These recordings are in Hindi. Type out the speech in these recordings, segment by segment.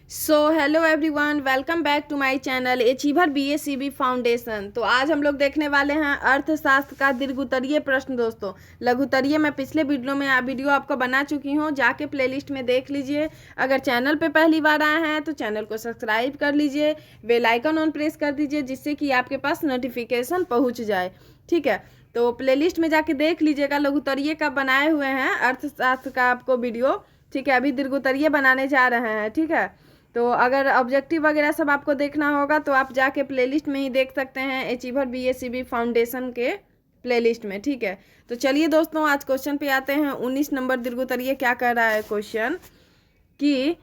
Hello everyone, welcome back to my channel achiever BACB foundation. तो आज हम लोग देखने वाले हैं अर्थशास्त्र का दीर्घोत्तरीय प्रश्न। दोस्तों, लघुत्तरीय मैं पिछले वीडियो आपको बना चुकी हूं, जाके प्लेलिस्ट में देख लीजिए। अगर चैनल पे पहली बार आए हैं तो चैनल को सब्सक्राइब कर लीजिए, बेल आइकन ऑन प्रेस कर दीजिए, जिससे कि आपके पास नोटिफिकेशन पहुँच जाए। ठीक है, तो प्लेलिस्ट में जाके देख लीजिएगा, लघुत्तरीय का बनाए हुए हैं अर्थशास्त्र का आपको वीडियो। ठीक है, अभी दीर्घोत्तरीय बनाने जा रहे हैं। ठीक है, तो अगर ऑब्जेक्टिव वगैरह सब आपको देखना होगा तो आप जाके प्लेलिस्ट में ही देख सकते हैं, अचीवर बीएसीबी फाउंडेशन के प्लेलिस्ट में। ठीक है, तो चलिए दोस्तों, आज क्वेश्चन पे आते हैं। 19 नंबर दीर्घोत्तरीय क्या कह रहा है क्वेश्चन कि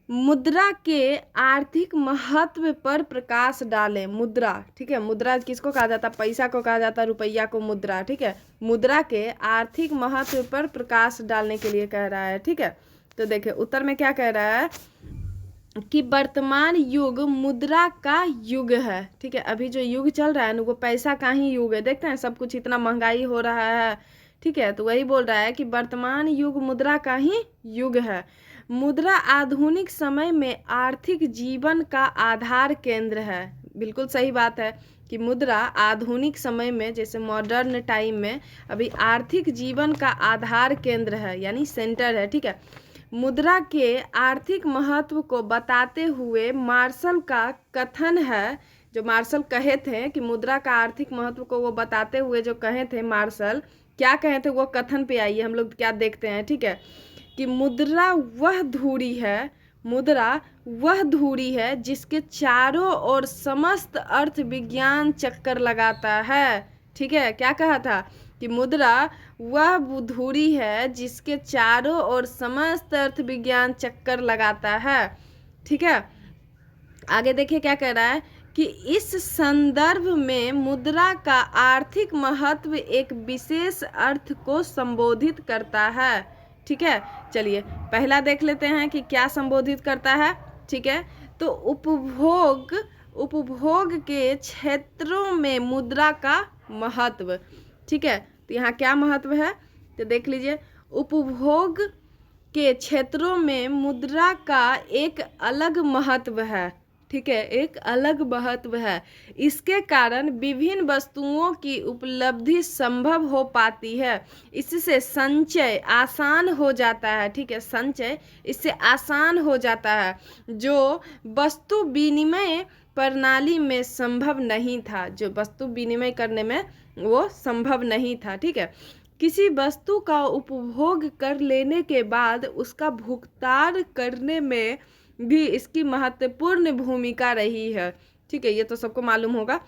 मुद्रा के आर्थिक महत्व पर प्रकाश डालें। मुद्रा, ठीक है, मुद्रा किसको कहा जाता है? पैसा को कहा जाता है, रुपया को मुद्रा। ठीक है, मुद्रा के आर्थिक महत्व पर प्रकाश डालने के लिए कह रहा है। ठीक है, तो देखिए उत्तर में क्या कह रहा है कि वर्तमान युग मुद्रा का युग है। ठीक है, अभी जो युग चल रहा है ना, वो पैसा का ही युग है। देखते हैं सब कुछ इतना महंगाई हो रहा है। ठीक है, तो वही बोल रहा है कि वर्तमान युग मुद्रा का ही युग है। मुद्रा आधुनिक समय में आर्थिक जीवन का आधार केंद्र है। बिल्कुल सही बात है कि मुद्रा आधुनिक समय में, जैसे मॉडर्न टाइम में, अभी आर्थिक जीवन का आधार केंद्र है, यानी सेंटर है। ठीक है, मुद्रा के आर्थिक महत्व को बताते हुए मार्शल का कथन है, जो मार्शल कहे थे कि मुद्रा का आर्थिक महत्व को वो बताते हुए जो कहे थे मार्शल, क्या कहे थे वो कथन पे आइए हम लोग क्या देखते हैं। ठीक है, कि मुद्रा वह धुरी है, मुद्रा वह धुरी है जिसके चारों ओर समस्त अर्थ विज्ञान चक्कर लगाता है। ठीक है, क्या कहा था कि मुद्रा वह धुरी है जिसके चारों ओर समस्त अर्थ विज्ञान चक्कर लगाता है। ठीक है, आगे देखिए क्या कह रहा है कि इस संदर्भ में मुद्रा का आर्थिक महत्व एक विशेष अर्थ को संबोधित करता है। ठीक है, चलिए पहला देख लेते हैं कि क्या संबोधित करता है। ठीक है, तो उपभोग के क्षेत्रों में मुद्रा का महत्व। ठीक है, तो यहाँ क्या महत्व है तो देख लीजिए, उपभोग के क्षेत्रों में मुद्रा का एक अलग महत्व है। ठीक है, एक अलग महत्व है। इसके कारण विभिन्न वस्तुओं की उपलब्धि संभव हो पाती है। इससे संचय आसान हो जाता है। ठीक है, संचय इससे आसान हो जाता है, जो वस्तु विनिमय प्रणाली में संभव नहीं था, जो वस्तु विनिमय करने में वो संभव नहीं था। ठीक है, किसी वस्तु का उपभोग कर लेने के बाद उसका भुगतान करने में भी इसकी महत्वपूर्ण भूमिका रही है। ठीक है, ये तो सबको मालूम होगा।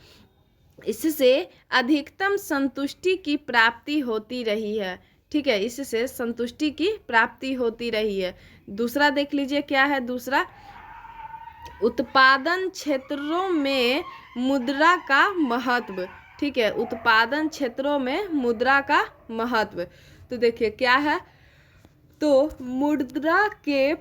इससे अधिकतम संतुष्टि की प्राप्ति होती रही है। ठीक है, इससे संतुष्टि की प्राप्ति होती रही है। दूसरा देख लीजिए क्या है दूसरा, उत्पादन क्षेत्रों में मुद्रा का महत्व। ठीक है, उत्पादन क्षेत्रों में मुद्रा का महत्व। तो देखिए क्या है, तो मुद्रा के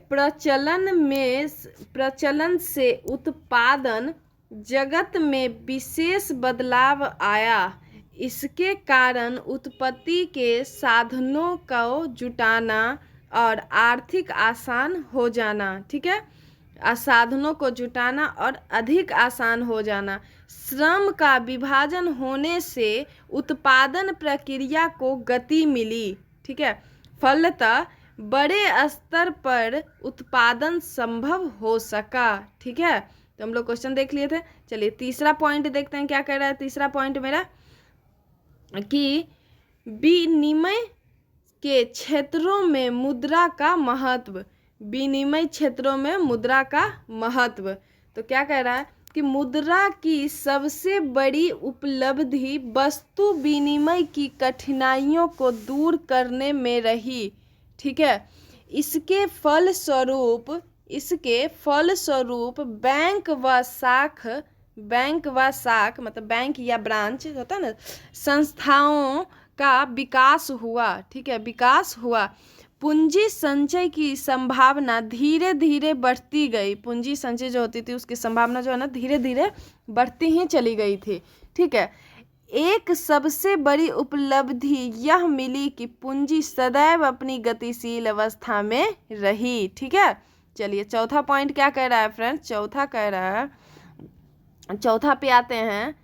प्रचलन से उत्पादन जगत में विशेष बदलाव आया। इसके कारण उत्पत्ति के साधनों को जुटाना और आर्थिक आसान हो जाना। ठीक है, साधनों को जुटाना और अधिक आसान हो जाना। श्रम का विभाजन होने से उत्पादन प्रक्रिया को गति मिली। ठीक है, फलतः बड़े स्तर पर उत्पादन संभव हो सका। ठीक है, तो हम लोग क्वेश्चन देख लिए थे। चलिए तीसरा पॉइंट देखते हैं क्या कह रहा है। तीसरा पॉइंट मेरा कि विनिमय के क्षेत्रों में मुद्रा का महत्व। विनिमय क्षेत्रों में मुद्रा का महत्व, तो क्या कह रहा है कि मुद्रा की सबसे बड़ी उपलब्धि वस्तु विनिमय की कठिनाइयों को दूर करने में रही। ठीक है, इसके फलस्वरूप बैंक व शाख मतलब बैंक या ब्रांच होता है ना, संस्थाओं का विकास हुआ। ठीक है, विकास हुआ। पूंजी संचय की संभावना धीरे धीरे बढ़ती गई। पूंजी संचय जो होती थी उसकी संभावना जो है ना, धीरे धीरे बढ़ती ही चली गई थी। ठीक है, एक सबसे बड़ी उपलब्धि यह मिली कि पूंजी सदैव अपनी गतिशील अवस्था में रही। ठीक है, चलिए चौथा पॉइंट क्या कह रहा है फ्रेंड्स, चौथा कह रहा है, चौथा पे आते हैं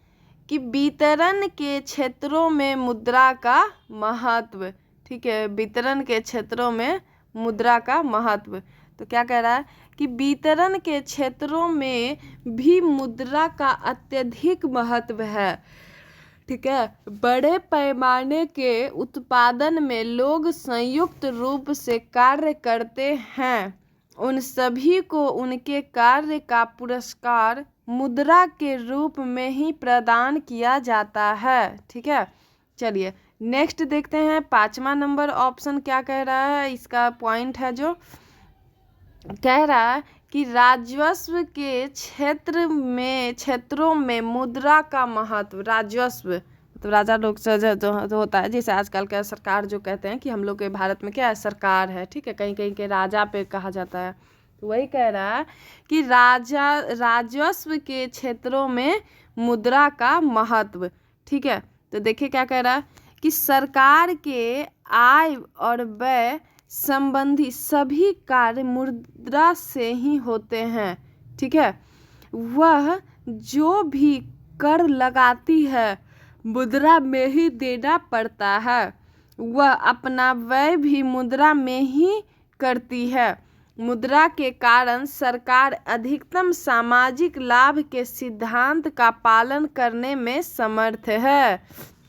कि वितरण के क्षेत्रों में मुद्रा का महत्व। ठीक है, वितरण के क्षेत्रों में मुद्रा का महत्व। तो क्या कह रहा है कि वितरण के क्षेत्रों में भी मुद्रा का अत्यधिक महत्व है। ठीक है, बड़े पैमाने के उत्पादन में लोग संयुक्त रूप से कार्य करते हैं, उन सभी को उनके कार्य का पुरस्कार मुद्रा के रूप में ही प्रदान किया जाता है। ठीक है, चलिए नेक्स्ट देखते हैं, 5वां नंबर ऑप्शन क्या कह रहा है, इसका पॉइंट है जो कह रहा है कि राजस्व के क्षेत्रों में मुद्रा का महत्व। राजस्व मतलब राजा लोग से जो होता है, जैसे आजकल का सरकार जो कहते हैं कि हम लोग के भारत में क्या है, सरकार है। ठीक है, कहीं कहीं के राजा पे कहा जाता है, तो वही कह रहा है कि राजस्व के क्षेत्रों में मुद्रा का महत्व। ठीक है, तो देखिए क्या कह रहा है कि सरकार के आय और व्यय संबंधी सभी कार्य मुद्रा से ही होते हैं। ठीक है, वह जो भी कर लगाती है मुद्रा में ही देना पड़ता है, वह अपना व्यय भी मुद्रा में ही करती है। मुद्रा के कारण सरकार अधिकतम सामाजिक लाभ के सिद्धांत का पालन करने में समर्थ है।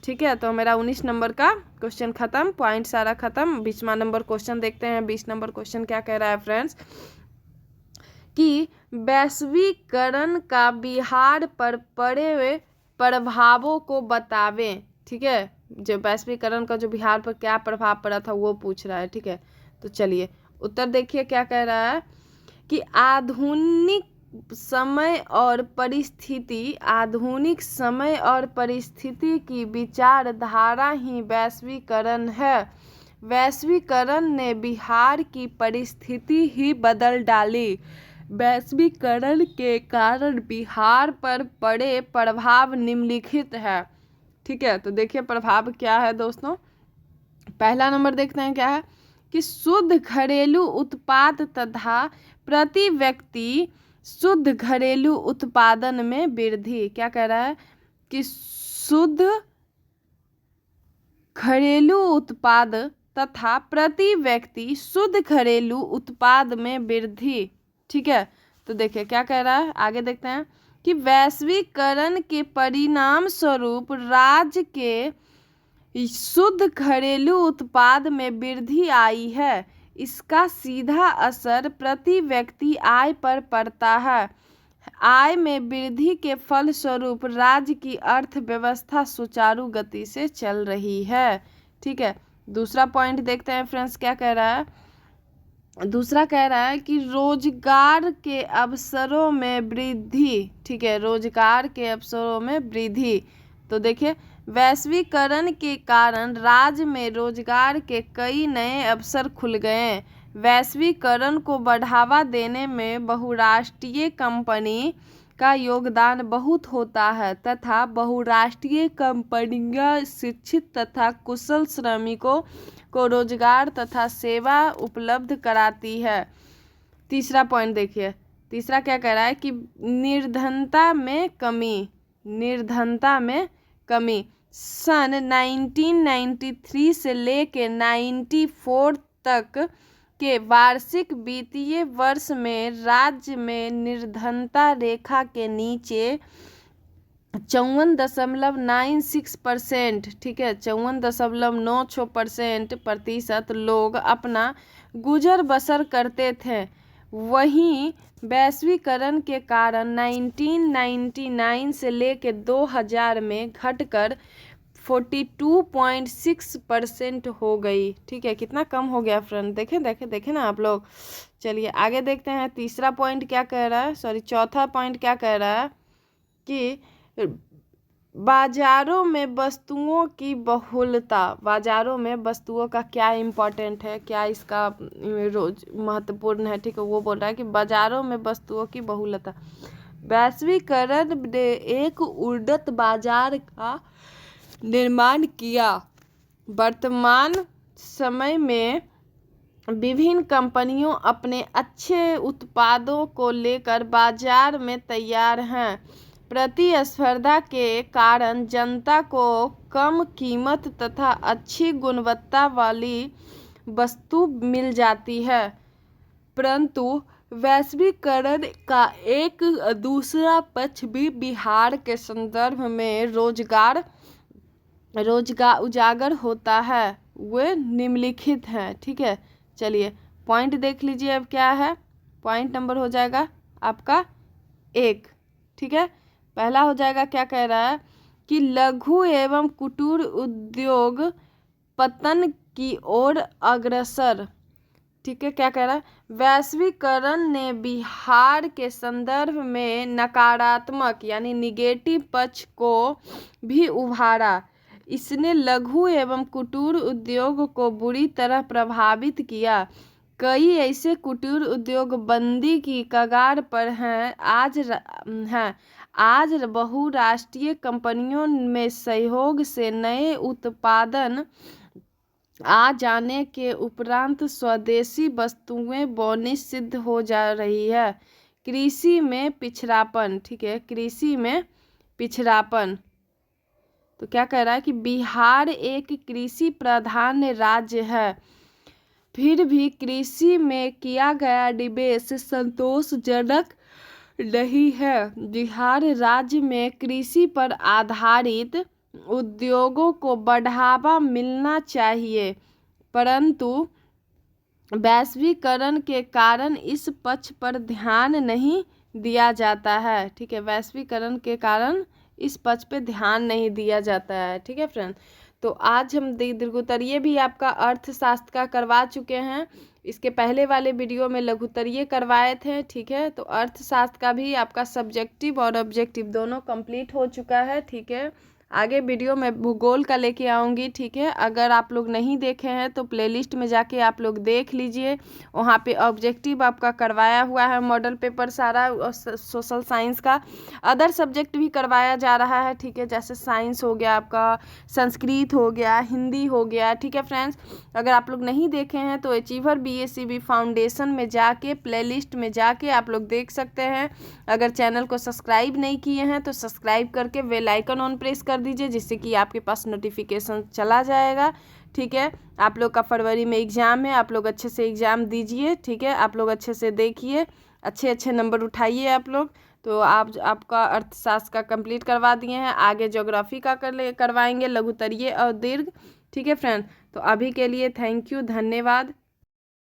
ठीक है, तो मेरा 19 नंबर का क्वेश्चन खत्म, पॉइंट सारा खत्म। 20वां नंबर क्वेश्चन देखते हैं। 20 नंबर क्वेश्चन क्या कह रहा है फ्रेंड्स कि वैश्वीकरण का बिहार पर पड़े हुए प्रभावों को बतावें। ठीक है, जो वैश्वीकरण का जो बिहार पर क्या प्रभाव पड़ा था वो पूछ रहा है। ठीक है, तो चलिए उत्तर देखिए क्या कह रहा है कि आधुनिक समय और परिस्थिति की विचारधारा ही वैश्वीकरण है। वैश्वीकरण ने बिहार की परिस्थिति ही बदल डाली। वैश्वीकरण के कारण बिहार पर पड़े प्रभाव निम्नलिखित है। ठीक है, तो देखिए प्रभाव क्या है दोस्तों। पहला नंबर देखते हैं क्या है कि शुद्ध घरेलू उत्पाद तथा प्रति व्यक्ति शुद्ध घरेलू उत्पादन में वृद्धि। क्या कह रहा है कि शुद्ध घरेलू उत्पाद तथा प्रति व्यक्ति शुद्ध घरेलू उत्पाद में वृद्धि। ठीक है, तो देखिए क्या कह रहा है, आगे देखते हैं कि वैश्वीकरण के परिणाम स्वरूप राज्य के शुद्ध घरेलू उत्पाद में वृद्धि आई है। इसका सीधा असर प्रति व्यक्ति आय पर पड़ता है। आय में वृद्धि के फलस्वरूप राज्य की अर्थव्यवस्था सुचारू गति से चल रही है। ठीक है, दूसरा पॉइंट देखते हैं फ्रेंड्स क्या कह रहा है। दूसरा कह रहा है कि रोजगार के अवसरों में वृद्धि। ठीक है, रोजगार के अवसरों में वृद्धि। तो देखिए वैश्वीकरण के कारण राज्य में रोजगार के कई नए अवसर खुल गए। वैश्वीकरण को बढ़ावा देने में बहुराष्ट्रीय कंपनी का योगदान बहुत होता है तथा बहुराष्ट्रीय कंपनियां शिक्षित तथा कुशल श्रमिकों को रोजगार तथा सेवा उपलब्ध कराती है। तीसरा पॉइंट देखिए, तीसरा क्या कह रहा है कि निर्धनता में कमी। सन 1993 से लेकर 94 तक के वार्षिक वित्तीय वर्ष में राज्य में निर्धनता रेखा के नीचे 54.96%। ठीक है, 54.96% प्रतिशत लोग अपना गुजर बसर करते थे। वहीं वैश्वीकरण के कारण 1999 से लेकर 2000 में घटकर 42.6% हो गई। ठीक है, कितना कम हो गया फ्रेंड, देखें ना आप लोग। चलिए आगे देखते हैं तीसरा पॉइंट क्या कह रहा है, चौथा पॉइंट क्या कह रहा है कि बाजारों में वस्तुओं की बहुलता। बाजारों में वस्तुओं का क्या इम्पोर्टेंट है, क्या इसका रोज महत्वपूर्ण है। ठीक है, वो बोल रहा है कि बाजारों में वस्तुओं की बहुलता। वैश्वीकरण ने एक उन्नत बाजार का निर्माण किया। वर्तमान समय में विभिन्न कंपनियों अपने अच्छे उत्पादों को लेकर बाजार में तैयार हैं। प्रतिस्पर्धा के कारण जनता को कम कीमत तथा अच्छी गुणवत्ता वाली वस्तु मिल जाती है, परंतु वैश्वीकरण का एक दूसरा पक्ष भी बिहार के संदर्भ में रोजगार उजागर होता है। वे निम्नलिखित हैं। ठीक है, चलिए पॉइंट देख लीजिए। अब क्या है, पॉइंट नंबर हो जाएगा आपका 1। ठीक है, पहला हो जाएगा, क्या कह रहा है कि लघु एवं कुटीर उद्योग पतन की ओर अग्रसर। ठीक है, क्या कह रहा है, वैश्वीकरण ने बिहार के संदर्भ में नकारात्मक यानी निगेटिव पक्ष को भी उभारा। इसने लघु एवं कुटीर उद्योग को बुरी तरह प्रभावित किया। कई ऐसे कुटीर उद्योग बंदी की कगार पर हैं। आज बहुराष्ट्रीय कंपनियों में सहयोग से नए उत्पादन आ जाने के उपरांत स्वदेशी वस्तुएं बोनी सिद्ध हो जा रही है। कृषि में पिछड़ापन। ठीक है, कृषि में पिछड़ापन। तो क्या कह रहा है कि बिहार एक कृषि प्रधान राज्य है, फिर भी कृषि में किया गया निवेश संतोषजनक नहीं है। बिहार राज्य में कृषि पर आधारित उद्योगों को बढ़ावा मिलना चाहिए, परंतु वैश्वीकरण के कारण इस पक्ष पर ध्यान नहीं दिया जाता है। ठीक है, वैश्वीकरण के कारण इस पक्ष पे ध्यान नहीं दिया जाता है। ठीक है फ्रेंड, तो आज हम दीर्घोत्तरीय भी आपका अर्थशास्त्र का करवा चुके हैं। इसके पहले वाले वीडियो में लघुत्तरीय करवाए थे। ठीक है, तो अर्थशास्त्र का भी आपका सब्जेक्टिव और ऑब्जेक्टिव दोनों कंप्लीट हो चुका है। ठीक है, आगे वीडियो में भूगोल का लेके आऊँगी। ठीक है, अगर आप लोग नहीं देखे हैं तो प्लेलिस्ट में जाके आप लोग देख लीजिए, वहाँ पे ऑब्जेक्टिव आपका करवाया हुआ है, मॉडल पेपर सारा, सोशल साइंस का अदर सब्जेक्ट भी करवाया जा रहा है। ठीक है, जैसे साइंस हो गया आपका, संस्कृत हो गया, हिंदी हो गया। ठीक है फ्रेंड्स, अगर आप लोग नहीं देखे हैं तो अचीवर BACB फाउंडेशन में जाके प्लेलिस्ट में जाके आप लोग देख सकते हैं। अगर चैनल को सब्सक्राइब नहीं किए हैं तो सब्सक्राइब करके बेल आइकन ऑन प्रेस कर दीजिए, जिससे कि आपके पास नोटिफिकेशन चला जाएगा। ठीक है, आप लोग का फरवरी में एग्ज़ाम है, आप लोग अच्छे से एग्ज़ाम दीजिए। ठीक है, आप लोग अच्छे से देखिए, अच्छे नंबर उठाइए आप लोग। तो आपका अर्थशास्त्र का कंप्लीट करवा दिए हैं, आगे ज्योग्राफी का करवाएंगे, लघुत्तरीय और दीर्घ। ठीक है फ्रेंड, तो अभी के लिए थैंक यू, धन्यवाद।